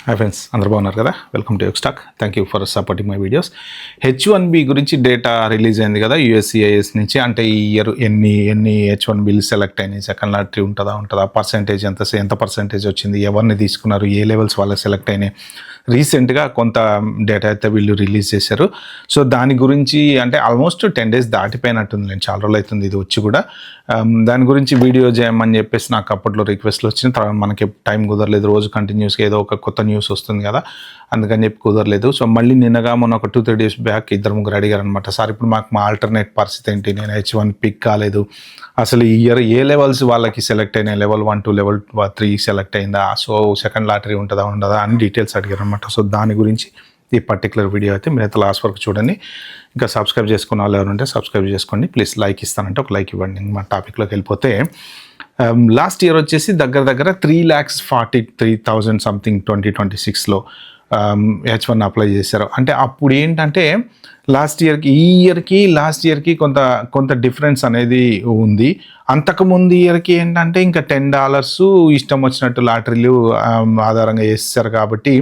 Hi friends, అందరూ బాగున్నారు కదా. వెల్కమ్ టు యోగస్టాక్. Thank you for supporting my videos. H1B గురించి డేటా రిలీజ్ అయింది కదా USCIS నుంచి. అంటే ఈ ఇయర్ ఎన్ని H1Bలు సెలెక్ట్ అయినాయి, సెకండ్ లాటరీ ఉంటుందా పర్సెంటేజ్ ఎంత పర్సెంటేజ్ వచ్చింది, ఎవరిని తీసుకున్నారు, ఏ లెవెల్స్ వాళ్ళకి సెలెక్ట్ అయినాయి. రీసెంట్గా కొంత డేటా అయితే వీళ్ళు రిలీజ్ చేశారు. సో దాని గురించి అంటే ఆల్మోస్ట్ 10 days దాటిపోయినట్టుంది, నేను చాలా రోజులు అవుతుంది ఇది వచ్చి కూడా. దాని గురించి వీడియో చేయమని చెప్పేసి నాకు అప్పట్లో రిక్వెస్ట్లు వచ్చిన తర్వాత మనకి టైం కుదరలేదు. రోజు కంటిన్యూస్గా ఏదో ఒక కొత్త న్యూస్ వస్తుంది కదా, అందుకని చెప్పి కుదరలేదు. సో మళ్ళీ నిన్నగా మొన్న ఒక 2-3 days బ్యాక్ 2-3 అడిగారు అనమాట. సార్ ఇప్పుడు మా ఆల్టర్నేట్ పరిస్థితి ఏంటి, నేను H1 పిక్ కాలేదు, అసలు ఈ ఇయర్ ఏ లెవెల్స్ వాళ్ళకి సెలెక్ట్ అయినాయి, level 1 to level 3 సెలెక్ట్ అయిందా, సో సెకండ్ లాటరీ ఉండదా అని డీటెయిల్స్ అడిగారు అనమాట. సో దాని గురించి ఈ పర్టికులర్ వీడియో అయితే మీరైతే లాస్ట్ వరకు చూడండి. ఇంకా సబ్స్క్రైబ్ చేసుకున్న వాళ్ళు ఎవరు ఉంటే సబ్స్క్రైబ్ చేసుకోండి ప్లీజ్. లైక్ ఇస్తానంటే ఒక లైక్ ఇవ్వండి. మా టాపిక్లోకి వెళ్ళిపోతే లాస్ట్ ఇయర్ వచ్చేసి దగ్గర 3,43,000 సంథింగ్ 2026లో H1 అప్లై చేశారు. అంటే అప్పుడు ఏంటంటే లాస్ట్ ఇయర్కి కొంత డిఫరెన్స్ అనేది ఉంది. అంతకుముందు ఇయర్కి ఏంటంటే ఇంకా $10 ఇష్టం వచ్చినట్టు లాటరీలు ఆధారంగా వేస్తారు కాబట్టి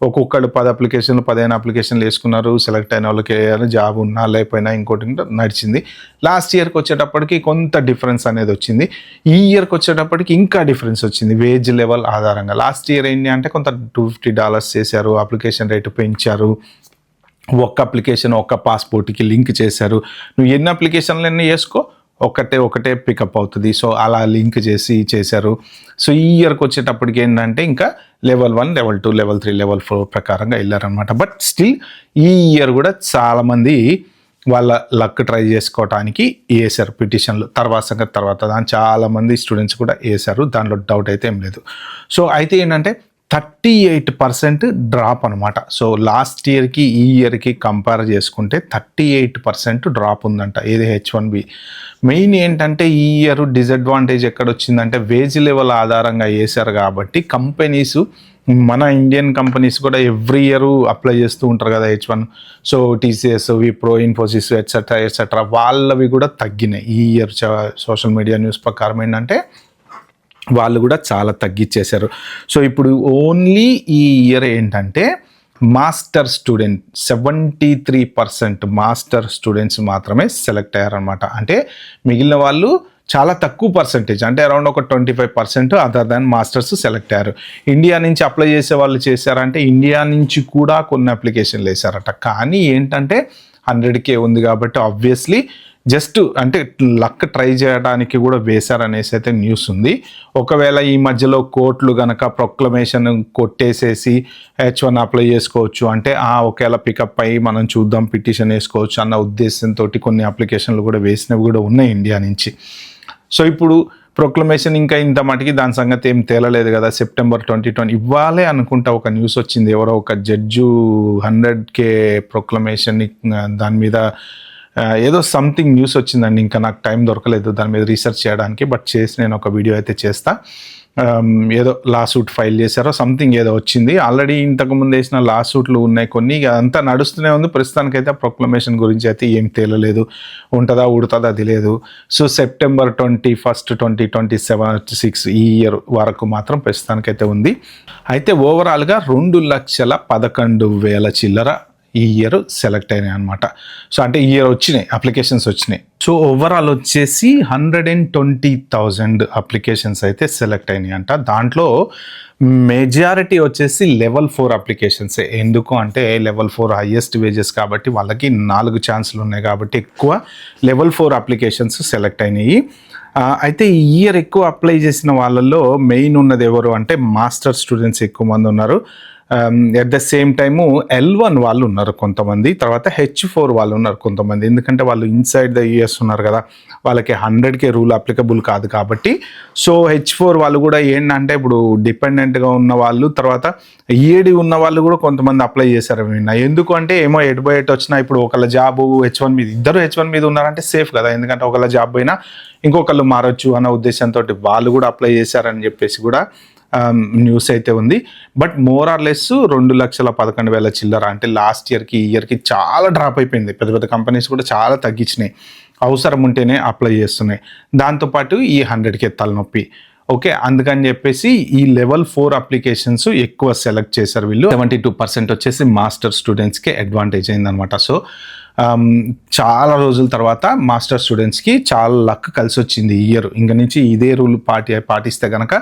ఒక్కొక్కళ్ళు 10 అప్లికేషన్లు 15 అప్లికేషన్లు వేసుకున్నారు. సెలెక్ట్ అయిన వాళ్ళకి జాబ్ ఉన్నా లేకపోయినా ఇంకోటి నడిచింది. లాస్ట్ ఇయర్కి వచ్చేటప్పటికి కొంత డిఫరెన్స్ అనేది వచ్చింది. ఈ ఇయర్కి వచ్చేటప్పటికి ఇంకా డిఫరెన్స్ వచ్చింది వేజ్ లెవెల్ ఆధారంగా. లాస్ట్ ఇయర్ ఏంటి అంటే కొంత $250 చేశారు, అప్లికేషన్ రేటు పెంచారు, ఒక్క అప్లికేషన్ ఒక్క పాస్పోర్ట్కి లింక్ చేశారు. నువ్వు ఎన్ని అప్లికేషన్లు ఎన్ని వేసుకో ఒకటే పికప్ అవుతుంది. సో అలా లింక్ చేశారు. సో ఈ ఇయర్కి వచ్చేటప్పటికి ఏంటంటే ఇంకా level 1, level 2, level 3, level 4 ప్రకారంగా వెళ్ళారనమాట. బట్ స్టిల్ ఈ ఇయర్ కూడా చాలామంది వాళ్ళ లక్ ట్రై చేసుకోవటానికి వేశారు పిటిషన్లు. తర్వాత దాని చాలామంది స్టూడెంట్స్ కూడా వేశారు, దాంట్లో డౌట్ అయితే ఏం లేదు. సో అయితే ఏంటంటే 38% డ్రాప్ అనమాట. సో లాస్ట్ ఇయర్కి ఈ ఇయర్కి కంపేర్ చేసుకుంటే 38% డ్రాప్ ఉందంట ఏది H1B. మెయిన్ ఏంటంటే ఈ ఇయర్ డిసడ్వాంటేజ్ ఎక్కడ వచ్చిందంటే వేజ్ లెవెల్ ఆధారంగా వేశారు కాబట్టి కంపెనీస్, మన ఇండియన్ కంపెనీస్ కూడా ఎవ్రీ ఇయర్ అప్లై చేస్తూ ఉంటారు కదా H1. So TCS, Wipro, Infosys etcetera వాళ్ళవి కూడా తగ్గినాయి ఈ ఇయర్. సోషల్ మీడియా న్యూస్ ప్రకారం ఏంటంటే వాళ్ళు కూడా చాలా తగ్గించేశారు. సో ఇప్పుడు ఓన్లీ ఈ ఇయర్ ఏంటంటే మాస్టర్ స్టూడెంట్ 73% మాస్టర్ స్టూడెంట్స్ మాత్రమే సెలెక్ట్ అయ్యారనమాట. అంటే మిగిలిన వాళ్ళు చాలా తక్కువ పర్సెంటేజ్, అంటే అరౌండ్ ఒక 25% అదర్ దాన్ మాస్టర్స్ సెలెక్ట్ అయ్యారు. ఇండియా నుంచి అప్లై చేసే వాళ్ళు చేశారంటే ఇండియా నుంచి కూడా కొన్ని అప్లికేషన్లు వేశారట. కానీ ఏంటంటే 100K ఉంది కాబట్టి ఆబ్వియస్లీ జస్ట్ అంటే లక్ ట్రై చేయడానికి కూడా వేశారనేసి అయితే న్యూస్ ఉంది. ఒకవేళ ఈ మధ్యలో కోర్టులు కనుక ప్రొక్లమేషన్ కొట్టేసేసి H1 అప్లై చేసుకోవచ్చు అంటే ఒకవేళ పికప్ అయ్యి మనం చూద్దాం పిటిషన్ వేసుకోవచ్చు అన్న ఉద్దేశంతో కొన్ని అప్లికేషన్లు కూడా వేసినవి కూడా ఉన్నాయి ఇండియా నుంచి. సో ఇప్పుడు ప్రొక్లమేషన్ ఇంకా ఇంత మటుకి దాని సంగతి ఏం తేలలేదు కదా. సెప్టెంబర్ 2020 ఇవ్వాలే అనుకుంటా ఒక న్యూస్ వచ్చింది, ఎవరో ఒక జడ్జు 100K ప్రొక్లమేషన్ దాని మీద ఏదో సంథింగ్ న్యూస్ వచ్చిందండి. ఇంకా నాకు టైం దొరకలేదు దాని మీద రీసెర్చ్ చేయడానికి, బట్ చేసి నేను ఒక వీడియో అయితే చేస్తా. ఏదో లా సూట్ ఫైల్ చేశారో సంథింగ్ ఏదో వచ్చింది. ఆల్రెడీ ఇంతకుముందు వేసిన లా సూట్లు ఉన్నాయి కొన్ని, అంతా నడుస్తూనే ఉంది. ప్రస్తుతానికైతే ప్రొక్లమేషన్ గురించి అయితే ఏం తేలలేదు, ఉంటుందా ఉడుతుందా అది లేదు. సో సెప్టెంబర్ 21, 2026 ఈ ఇయర్ వరకు మాత్రం ప్రస్తుతానికైతే ఉంది. అయితే ఓవరాల్గా 2,11,000 చిల్లర ఈ ఇయర్ సెలెక్ట్ అయినాయి అనమాట. సో అంటే ఈ ఇయర్ అప్లికేషన్స్ వచ్చినాయి. సో ఓవరాల్ వచ్చేసి 120,000 అప్లికేషన్స్ అయితే సెలెక్ట్ అయినాయి అంట. దాంట్లో మెజారిటీ వచ్చేసి level 4 అప్లికేషన్సే. ఎందుకు అంటే level 4 హైయెస్ట్ వేజెస్ కాబట్టి వాళ్ళకి 4 ఛాన్సులు ఉన్నాయి కాబట్టి ఎక్కువ level 4 అప్లికేషన్స్ సెలెక్ట్ అయినాయి. అయితే ఈ ఇయర్ ఎక్కువ అప్లై చేసిన వాళ్ళల్లో మెయిన్ ఉన్నది ఎవరు అంటే మాస్టర్ స్టూడెంట్స్ ఎక్కువ మంది ఉన్నారు. At the same time L1 వాళ్ళు ఉన్నారు కొంతమంది, తర్వాత H4 వాళ్ళు ఉన్నారు కొంతమంది. ఎందుకంటే వాళ్ళు ఇన్సైడ్ ద US ఉన్నారు కదా, వాళ్ళకి 100K రూల్ అప్లికబుల్ కాదు కాబట్టి. సో H4 వాళ్ళు కూడా ఏంటంటే ఇప్పుడు డిపెండెంట్గా ఉన్న వాళ్ళు, తర్వాత EAD ఉన్న వాళ్ళు కూడా కొంతమంది అప్లై చేశారు విన్నా. ఎందుకు అంటే ఏమో 8/8 వచ్చినా ఇప్పుడు ఒకళ్ళ జాబు H1 మీద, ఇద్దరు H1 మీద ఉన్నారంటే సేఫ్ కదా, ఎందుకంటే ఒకళ్ళ జాబ్ పోయినా ఇంకొకళ్ళు మారచ్చు అన్న ఉద్దేశంతో వాళ్ళు కూడా అప్లై చేశారని చెప్పేసి కూడా న్యూస్ అయితే ఉంది. బట్ మోర్ ఆర్ లెస్ 2,11,000 చిల్లర అంటే లాస్ట్ ఇయర్కి ఈ ఇయర్కి చాలా డ్రాప్ అయిపోయింది. పెద్ద కంపెనీస్ కూడా చాలా తగ్గించినాయి, అవసరం ఉంటేనే అప్లై చేస్తున్నాయి. దాంతోపాటు ఈ 100K తలనొప్పి ఓకే, అందుకని చెప్పేసి ఈ లెవెల్ 4 అప్లికేషన్స్ ఎక్కువ సెలెక్ట్ చేశారు వీళ్ళు. 72% వచ్చేసి మాస్టర్ స్టూడెంట్స్కి అడ్వాంటేజ్ అయిందనమాట. సో చాలా రోజుల తర్వాత మాస్టర్ స్టూడెంట్స్కి చాలా లక్ కలిసి వచ్చింది ఈ ఇయర్. ఇంక నుంచి ఇదే రూల్ పాటిస్తే కనుక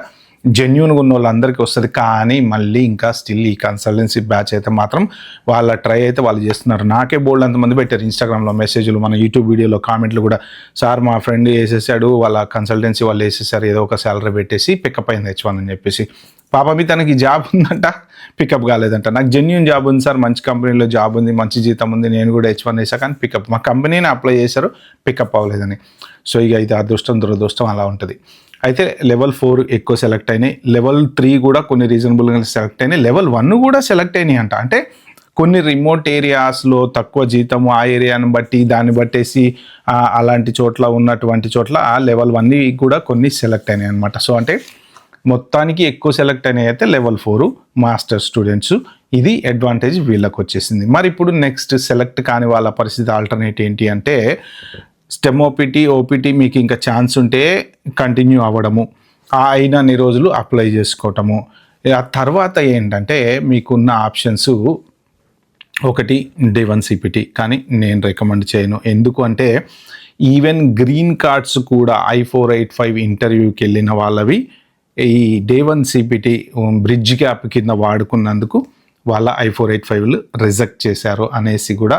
జెన్యూన్గా ఉన్న వాళ్ళందరికీ వస్తుంది. కానీ మళ్ళీ ఇంకా స్టిల్ ఈ కన్సల్టెన్సీ బ్యాచ్ అయితే మాత్రం వాళ్ళ ట్రై అయితే వాళ్ళు చేస్తున్నారు. నాకే బోల్డ్ అంతమంది పెట్టారు ఇన్స్టాగ్రామ్లో మెసేజ్లు, మన యూట్యూబ్ వీడియోలో కామెంట్లు కూడా. సార్ మా ఫ్రెండ్ వేసేసాడు, వాళ్ళ కన్సల్టెన్సీ వాళ్ళు వేసేసారు, ఏదో ఒక శాలరీ పెట్టేసి పికప్ అయింది H1 అని చెప్పేసి. పాపమి తనకి జాబ్ ఉందంట, పికప్ కాలేదంట. నాకు జెన్యూన్ జాబ్ ఉంది సార్, మంచి కంపెనీలో జాబ్ ఉంది, మంచి జీతం ఉంది, నేను కూడా H1 వేసా, కానీ పికప్ మా కంపెనీని అప్లై చేశారు, పికప్ అవ్వలేదని. సో ఇక ఇది అదృష్టం దురదృష్టం అలా ఉంటుంది. అయితే లెవెల్ 4 ఎక్కువ సెలెక్ట్ అయినాయి, లెవెల్ 3 కూడా కొన్ని రీజనబుల్గా సెలెక్ట్ అయినాయి, లెవెల్ 1 కూడా సెలెక్ట్ అయినాయి అంట. అంటే కొన్ని రిమోట్ ఏరియాస్లో తక్కువ జీతము, ఆ ఏరియాని బట్టి దాన్ని బట్టేసి అలాంటి చోట్ల ఉన్నటువంటి చోట్ల లెవెల్ 1 కూడా కొన్ని సెలెక్ట్ అయినాయి అనమాట. సో అంటే మొత్తానికి ఎక్కువ సెలెక్ట్ అయినాయి అయితే లెవెల్ 4 మాస్టర్ స్టూడెంట్స్. ఇది అడ్వాంటేజ్ వీళ్ళకి వచ్చేసింది. మరి ఇప్పుడు నెక్స్ట్ సెలెక్ట్ కాని వాళ్ళ పరిస్థితి ఆల్టర్నేట్ ఏంటి అంటే, స్టెమ్ ఓపీటీ మీకు ఇంకా ఛాన్స్ ఉంటే కంటిన్యూ అవ్వడము, ఆ అయినన్ని రోజులు అప్లై చేసుకోవటము. ఆ తర్వాత ఏంటంటే మీకున్న ఆప్షన్స్ ఒకటి Day1 CPT, కానీ నేను రికమెండ్ చేయను. ఎందుకు అంటే ఈవెన్ గ్రీన్ కార్డ్స్ కూడా I-485 ఇంటర్వ్యూకి వెళ్ళిన వాళ్ళవి ఈ Day1 CPT బ్రిడ్జ్ గ్యాప్ కింద వాడుకున్నందుకు వాళ్ళ I-485లు రిజెక్ట్ చేశారు అనేసి కూడా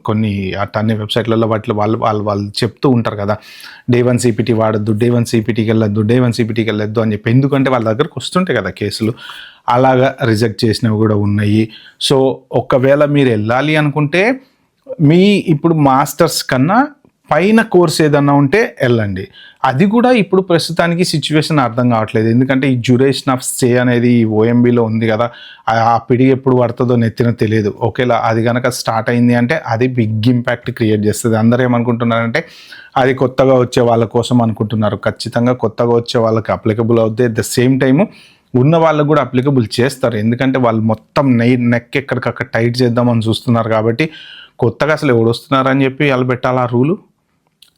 కొన్ని అన్ని వెబ్సైట్లలో వాటిలో వాళ్ళు చెప్తూ ఉంటారు కదా, Day1 CPT వాడద్దు, Day1 CPTకి వెళ్ళొద్దు అని చెప్పి. ఎందుకంటే వాళ్ళ దగ్గరకు వస్తుంటాయి కదా కేసులు, అలాగా రిజెక్ట్ చేసినవి కూడా ఉన్నాయి. సో ఒకవేళ మీరు వెళ్ళాలి అనుకుంటే మీ ఇప్పుడు మాస్టర్స్ కన్నా పైన కోర్స్ ఏదన్నా ఉంటే వెళ్ళండి. అది కూడా ఇప్పుడు ప్రస్తుతానికి సిచ్యువేషన్ అర్థం కావట్లేదు. ఎందుకంటే ఈ డ్యూరేషన్ ఆఫ్ స్టే అనేది OMBలో ఉంది కదా, ఆ పిడి ఎప్పుడు పడుతుందో నెత్తిన తెలియదు. ఒకేలా అది కనుక స్టార్ట్ అయింది అంటే అది బిగ్ ఇంపాక్ట్ క్రియేట్ చేస్తుంది. అందరూ ఏమనుకుంటున్నారంటే అది కొత్తగా వచ్చే వాళ్ళ కోసం అనుకుంటున్నారు. ఖచ్చితంగా కొత్తగా వచ్చే వాళ్ళకి అప్లికబుల్ అవుతుంది. అట్ ద సేమ్ టైము ఉన్న వాళ్ళకు కూడా అప్లికబుల్ చేస్తారు. ఎందుకంటే వాళ్ళు మొత్తం నెక్ ఎక్కడికక్కడ టైట్ చేద్దామని చూస్తున్నారు. కాబట్టి కొత్తగా అసలు ఎవడు వస్తున్నారని చెప్పి వాళ్ళు పెట్టాలి ఆ రూలు.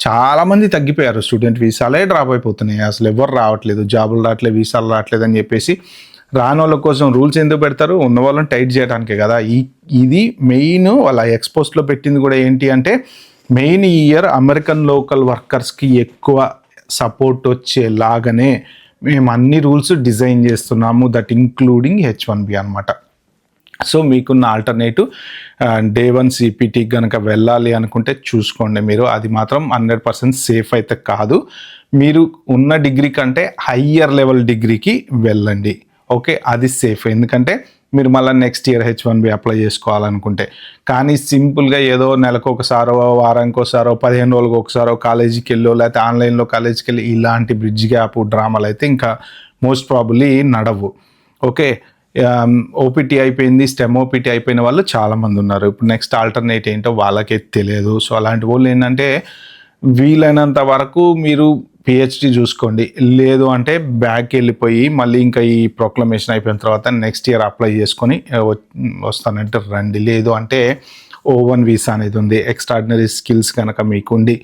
చాలామంది తగ్గిపోయారు, స్టూడెంట్ వీసాలే డ్రాప్ అయిపోతున్నాయి, అసలు ఎవరు రావట్లేదు, జాబులు రావట్లేదు, వీసాలు రావట్లేదు అని చెప్పేసి. రాని వాళ్ళ కోసం రూల్స్ ఎందుకు పెడతారు? ఉన్న వాళ్ళని టైట్ చేయడానికే కదా. ఇది మెయిన్ వాళ్ళ ఎక్స్పోస్ట్లో పెట్టింది కూడా ఏంటి అంటే, మెయిన్ ఈ ఇయర్ అమెరికన్ లోకల్ వర్కర్స్కి ఎక్కువ సపోర్ట్ వచ్చేలాగానే మేము అన్ని రూల్స్ డిజైన్ చేస్తున్నాము, దట్ ఇంక్లూడింగ్ H1B అనమాట. సో మీకున్న ఆల్టర్నేటివ్ Day1 CPT కనుక వెళ్ళాలి అనుకుంటే చూసుకోండి మీరు. అది మాత్రం 100% సేఫ్ అయితే కాదు. మీరు ఉన్న డిగ్రీ కంటే హయ్యర్ లెవెల్ డిగ్రీకి వెళ్ళండి. ఓకే, అది సేఫ్. ఎందుకంటే మీరు మళ్ళీ నెక్స్ట్ ఇయర్ H1B అప్లై చేసుకోవాలనుకుంటే. కానీ సింపుల్గా ఏదో నెలకు ఒకసారో, వారానికి ఒకసారో, 15 రోజులకు ఒకసారో కాలేజీకి వెళ్ళో, లేకపోతే ఆన్లైన్లో కాలేజీకి వెళ్ళి ఇలాంటి బ్రిడ్జ్ గ్యాప్ డ్రామాలు అయితే ఇంకా మోస్ట్ ప్రాబబ్లీ నడవు. ఓకే, ఓపీటీ అయిపోయింది, స్టెమ్ ఓపీటీ అయిపోయిన వాళ్ళు చాలామంది ఉన్నారు. ఇప్పుడు నెక్స్ట్ ఆల్టర్నేట్ ఏంటో వాళ్ళకే తెలియదు. సో అలాంటి వాళ్ళు ఏంటంటే వీలైనంత వరకు మీరు PhD చూసుకోండి, లేదు అంటే బ్యాక్కి వెళ్ళిపోయి మళ్ళీ ఇంకా ఈ ప్రొక్లమేషన్ అయిపోయిన తర్వాత నెక్స్ట్ ఇయర్ అప్లై చేసుకొని వస్తానంటే రండి. లేదు అంటే O1 వీసా అనేది ఉంది. ఎక్స్ట్రాడినరీ స్కిల్స్ కనుక మీకుండి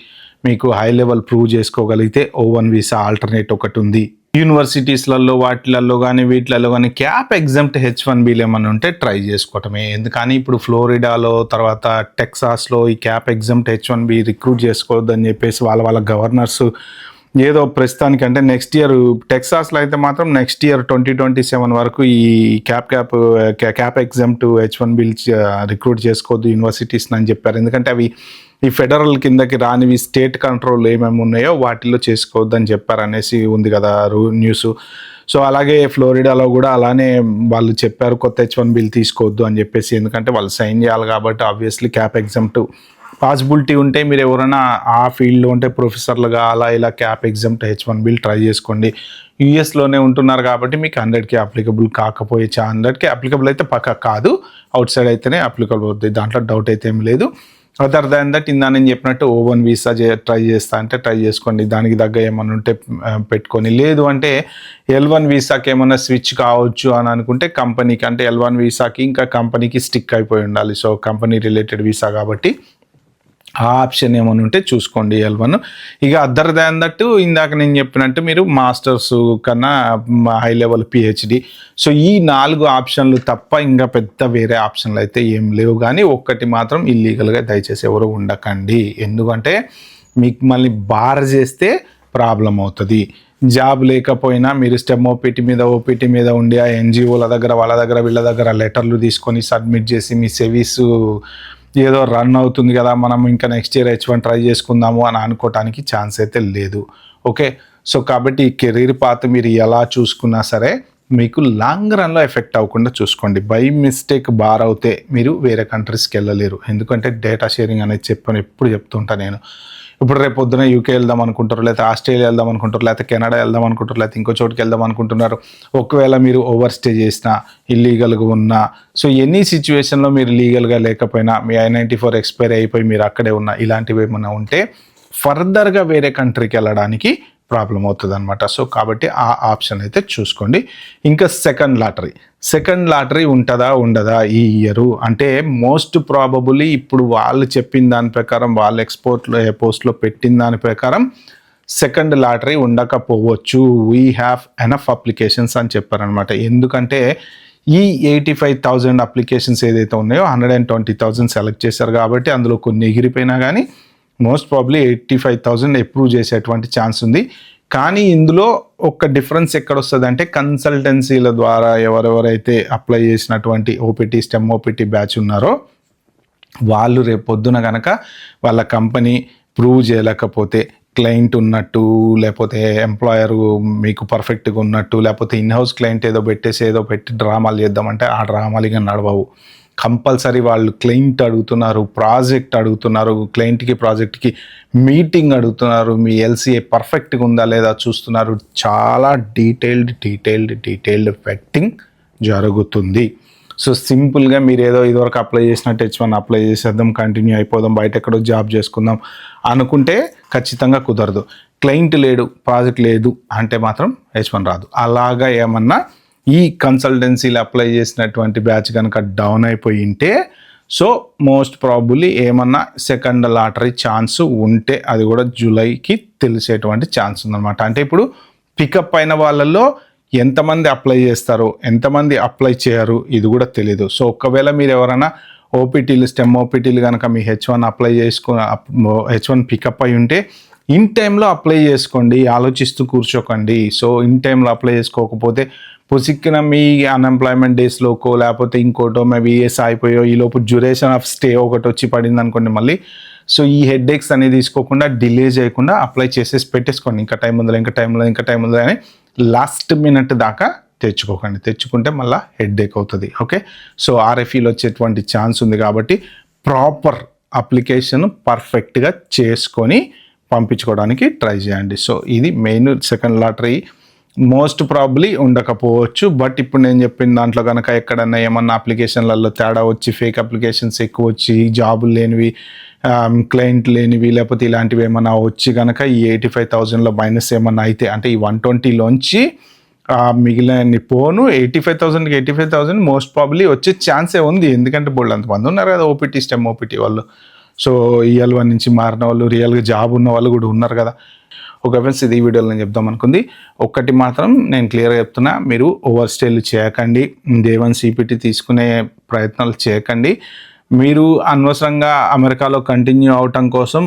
మీకు హై లెవెల్ ప్రూవ్ చేసుకోగలిగితే O1 వీసా ఆల్టర్నేట్ ఒకటి ఉంది. యూనివర్సిటీస్లలో వాటిలలో కానీ వీటిలలో కానీ క్యాప్ ఎగ్జామ్ట్ H1Bలు ఏమైనా ఉంటే ట్రై చేసుకోవటమే. ఎందుకని ఇప్పుడు ఫ్లోరిడాలో తర్వాత టెక్సాస్లో ఈ క్యాప్ ఎగ్జామ్ట్ H1B రిక్రూట్ చేసుకోవద్దని చెప్పేసి వాళ్ళ గవర్నర్స్ ఏదో ప్రస్తుతానికి, అంటే నెక్స్ట్ ఇయర్ టెక్సాస్లో అయితే మాత్రం నెక్స్ట్ ఇయర్ 2027 వరకు ఈ క్యాప్ ఎగ్జామ్ట్ H1Bలు రిక్రూట్ చేసుకోవద్దు యూనివర్సిటీస్ అని చెప్పారు. ఎందుకంటే అవి ఈ ఫెడరల్ కిందకి రానివి స్టేట్ కంట్రోల్ ఏమేమి ఉన్నాయో వాటిల్లో చేసుకోవద్దని చెప్పారు అనేసి ఉంది కదా న్యూస్. సో అలాగే ఫ్లోరిడాలో కూడా అలానే వాళ్ళు చెప్పారు, కొత్త H1Bలు తీసుకోవద్దు అని చెప్పేసి. ఎందుకంటే వాళ్ళు సైన్ చేయాలి కాబట్టి ఆబ్వియస్లీ క్యాప్ ఎగ్జామ్ట్ పాసిబిలిటీ ఉంటే మీరు ఎవరైనా ఆ ఫీల్డ్లో ఉంటే ప్రొఫెసర్లుగా అలా ఇలా క్యాప్ ఎగ్జామ్ట్ H1Bలు ట్రై చేసుకోండి. యూఎస్లోనే ఉంటున్నారు కాబట్టి మీకు 100కి అప్లికబుల్ కాకపోయే 100కి అప్లికబుల్ అయితే పక్కా కాదు, అవుట్ సైడ్ అయితేనే అప్లికబుల్ అవుతుంది, దాంట్లో డౌట్ అయితే ఏం లేదు. అదర్ దాన్ దట్ ఇందా నేను చెప్పినట్టు O1 వీసా ట్రై చేస్తా అంటే ట్రై చేసుకోండి, దానికి తగ్గ ఏమన్నా ఉంటే పెట్టుకొని. లేదు అంటే L1 వీసాకి ఏమన్నా స్విచ్ కావచ్చు అని అనుకుంటే కంపెనీకి, అంటే L1 వీసాకి ఇంకా కంపెనీకి స్టిక్ అయిపోయి ఉండాలి. సో కంపెనీ రిలేటెడ్ వీసా కాబట్టి ఆ ఆప్షన్ ఏమైనా ఉంటే చూసుకోండి L1. ఇక అదర్ దాన్ దట్ ఇందాక నేను చెప్పినట్టు మీరు మాస్టర్స్ కన్నా హై లెవెల్ PhD, సో ఈ 4 ఆప్షన్లు తప్ప ఇంకా పెద్ద వేరే ఆప్షన్లు అయితే ఏం లేవు. కానీ ఒక్కటి మాత్రం ఇల్లీగల్గా దయచేసి ఎవరు ఉండకండి. ఎందుకంటే మీకు మళ్ళీ బార్ చేస్తే ప్రాబ్లం అవుతుంది. జాబ్ లేకపోయినా మీరు స్టెమ్ ఓపీటీ మీద ఉండి ఆ NGOల దగ్గర వాళ్ళ దగ్గర వీళ్ళ దగ్గర లెటర్లు తీసుకొని సబ్మిట్ చేసి మీ సర్వీసు ఏదో రన్ అవుతుంది కదా, మనం ఇంకా నెక్స్ట్ ఇయర్ H1 ట్రై చేసుకుందాము అని అనుకోవటానికి ఛాన్స్ అయితే లేదు. ఓకే, సో కాబట్టి ఈ కెరీర్ పాత్ మీరు ఎలా చూసుకున్నా సరే మీకు లాంగ్ రన్లో ఎఫెక్ట్ అవ్వకుండా చూసుకోండి. బై మిస్టేక్ బార్ అవుతే మీరు వేరే కంట్రీస్కి వెళ్ళలేరు. ఎందుకంటే డేటా షేరింగ్ అనేది ఎప్పుడు చెప్తుంటా నేను. ఇప్పుడు రేపు పొద్దున UK వెళ్దాం అనుకుంటారు, లేకపోతే ఆస్ట్రేలియా వెళ్దాం అనుకుంటారు, లేకపోతే కెనడా వెళ్దాం అనుకుంటారు, లేకపోతే ఇంకో చోటుకి వెళ్దాం అనుకుంటున్నారు. ఒకవేళ మీరు ఓవర్ స్టే చేసినా, ఇల్లీగల్గా ఉన్నా, సో ఎనీ సిచ్యువేషన్లో మీరు లీగల్గా లేకపోయినా, మీ I-94 ఎక్స్పైర్ అయిపోయి మీరు అక్కడే ఉన్నా, ఇలాంటివి ఏమైనా ఉంటే ఫర్దర్గా వేరే కంట్రీకి వెళ్ళడానికి ప్రాబ్లం అవుతుంది అనమాట. సో కాబట్టి ఆ ఆప్షన్ అయితే చూసుకోండి. ఇంకా సెకండ్ లాటరీ ఉంటుందా ఉండదా ఈ ఇయర్ అంటే మోస్ట్ ప్రాబబుల్లీ ఇప్పుడు వాళ్ళు చెప్పిన దాని ప్రకారం, వాళ్ళు పోస్ట్లో పెట్టిన దాని ప్రకారం సెకండ్ లాటరీ ఉండకపోవచ్చు. వీ హ్యావ్ ఎనఫ్ అప్లికేషన్స్ అని చెప్పారనమాట. ఎందుకంటే ఈ 85,000 అప్లికేషన్స్ ఏదైతే ఉన్నాయో 120,000 సెలెక్ట్ చేశారు కాబట్టి అందులో కొన్ని ఎగిరిపోయినా కానీ మోస్ట్ ప్రాబ్లీ 85,000 అప్రూవ్ చేసేటువంటి ఛాన్స్ ఉంది. కానీ ఇందులో ఒక డిఫరెన్స్ ఎక్కడ వస్తుంది అంటే కన్సల్టెన్సీల ద్వారా ఎవరెవరైతే అప్లై చేసినటువంటి స్టెమ్ ఓపీటీ బ్యాచ్ ఉన్నారో వాళ్ళు రేపు పొద్దున కనుక వాళ్ళ కంపెనీ ప్రూవ్ చేయలేకపోతే, క్లయింట్ ఉన్నట్టు, లేకపోతే ఎంప్లాయర్ మీకు పర్ఫెక్ట్గా ఉన్నట్టు, లేకపోతే ఇన్హౌస్ క్లయింట్ ఏదో పెట్టి డ్రామాలు చేద్దామంటే ఆ డ్రామాలు ఇక నడవవు. కంపల్సరీ వాళ్ళు క్లయింట్ అడుగుతున్నారు, ప్రాజెక్ట్ అడుగుతున్నారు, క్లయింట్కి ప్రాజెక్ట్కి మీటింగ్ అడుగుతున్నారు, మీ LCA పర్ఫెక్ట్గా ఉందా లేదా చూస్తున్నారు. చాలా డీటెయిల్డ్ వెట్టింగ్ జరుగుతుంది. సో సింపుల్గా మీరు ఏదో ఇదివరకు అప్లై చేసినట్టు H1 అప్లై చేసేద్దాం, కంటిన్యూ అయిపోదాం, బయట ఎక్కడో జాబ్ చేసుకుందాం అనుకుంటే ఖచ్చితంగా కుదరదు. క్లయింట్ లేడు, ప్రాజెక్ట్ లేదు అంటే మాత్రం H1 రాదు. అలాగా ఏమన్నా ఈ కన్సల్టెన్సీలు అప్లై చేసినటువంటి బ్యాచ్ కనుక డౌన్ అయిపోయి ఉంటే సో మోస్ట్ ప్రాబుల్లీ ఏమన్నా సెకండ్ లాటరీ ఛాన్స్ ఉంటే అది కూడా జూలైకి తెలిసేటువంటి ఛాన్స్ ఉందన్నమాట. అంటే ఇప్పుడు పికప్ అయిన వాళ్ళల్లో ఎంతమంది అప్లై చేస్తారో, ఎంతమంది అప్లై చేయరు ఇది కూడా తెలియదు. సో ఒకవేళ మీరు ఎవరైనా స్టెమ్ ఓపీటీలు కనుక మీ H1 అప్లై H1 పికప్ అయి ఉంటే ఇన్ టైంలో అప్లై చేసుకోండి, ఆలోచిస్తూ కూర్చోకండి. సో ఇన్ టైంలో అప్లై చేసుకోకపోతే పుసిక్కిన మీ అన్ఎంప్లాయ్మెంట్ డేస్లోకో లేకపోతే ఇంకోటో మేబీ అయిపోయో ఈలోపు డ్యూరేషన్ ఆఫ్ స్టే ఒకటి వచ్చి పడింది అనుకోండి మళ్ళీ. సో ఈ హెడ్ఏక్స్ అనేది తీసుకోకుండా డిలే చేయకుండా అప్లై చేసేసి పెట్టేసుకోండి. ఇంకా టైం ఉందిలే అని లాస్ట్ మినిట్ దాకా తెచ్చుకుంటే మళ్ళీ హెడ్ఏక్ అవుతుంది. ఓకే, సో RFEలో వచ్చేటువంటి ఛాన్స్ ఉంది కాబట్టి ప్రాపర్ అప్లికేషన్ పర్ఫెక్ట్గా చేసుకొని పంపించుకోవడానికి ట్రై చేయండి. సో ఇది main. Second lottery most probably ఉండకపోవచ్చు. బట్ ఇప్పుడు నేను చెప్పిన దాంట్లో కనుక ఎక్కడన్నా ఏమన్నా అప్లికేషన్లలో తేడా వచ్చి ఫేక్ అప్లికేషన్స్ ఎక్కువ వచ్చి జాబులు లేనివి, క్లయింట్ లేనివి, లేకపోతే ఇలాంటివి ఏమన్నా వచ్చి కనుక ఈ 85,000లో మైనస్ ఏమన్నా అయితే అంటే ఈ 120లోంచి మిగిలిన పోను 85,000 మోస్ట్ ప్రాబ్లీ వచ్చే ఛాన్సే ఉంది. ఎందుకంటే బోల్డ్ అంతమంది ఉన్నారు కదా స్టెమ్ ఓపీటీ వాళ్ళు. సో L1 నుంచి మారిన వాళ్ళు, రియల్గా జాబ్ ఉన్న వాళ్ళు కూడా ఉన్నారు కదా. ఓకే ఫ్రెండ్స్, ఇది ఈ వీడియోలో నేను చెప్దాం అనుకుంది. ఒక్కటి మాత్రం నేను క్లియర్గా చెప్తున్నా, మీరు ఓవర్ స్టేలు చేయకండి, J1 CPT తీసుకునే ప్రయత్నాలు చేయకండి. మీరు అనవసరంగా అమెరికాలో కంటిన్యూ అవటం కోసం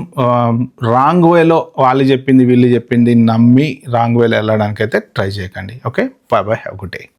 రాంగ్ వేలో వాళ్ళు చెప్పింది వీళ్ళు చెప్పింది నమ్మి రాంగ్ వేలో వెళ్ళడానికి అయితే ట్రై చేయకండి. Okay, bye, have good day.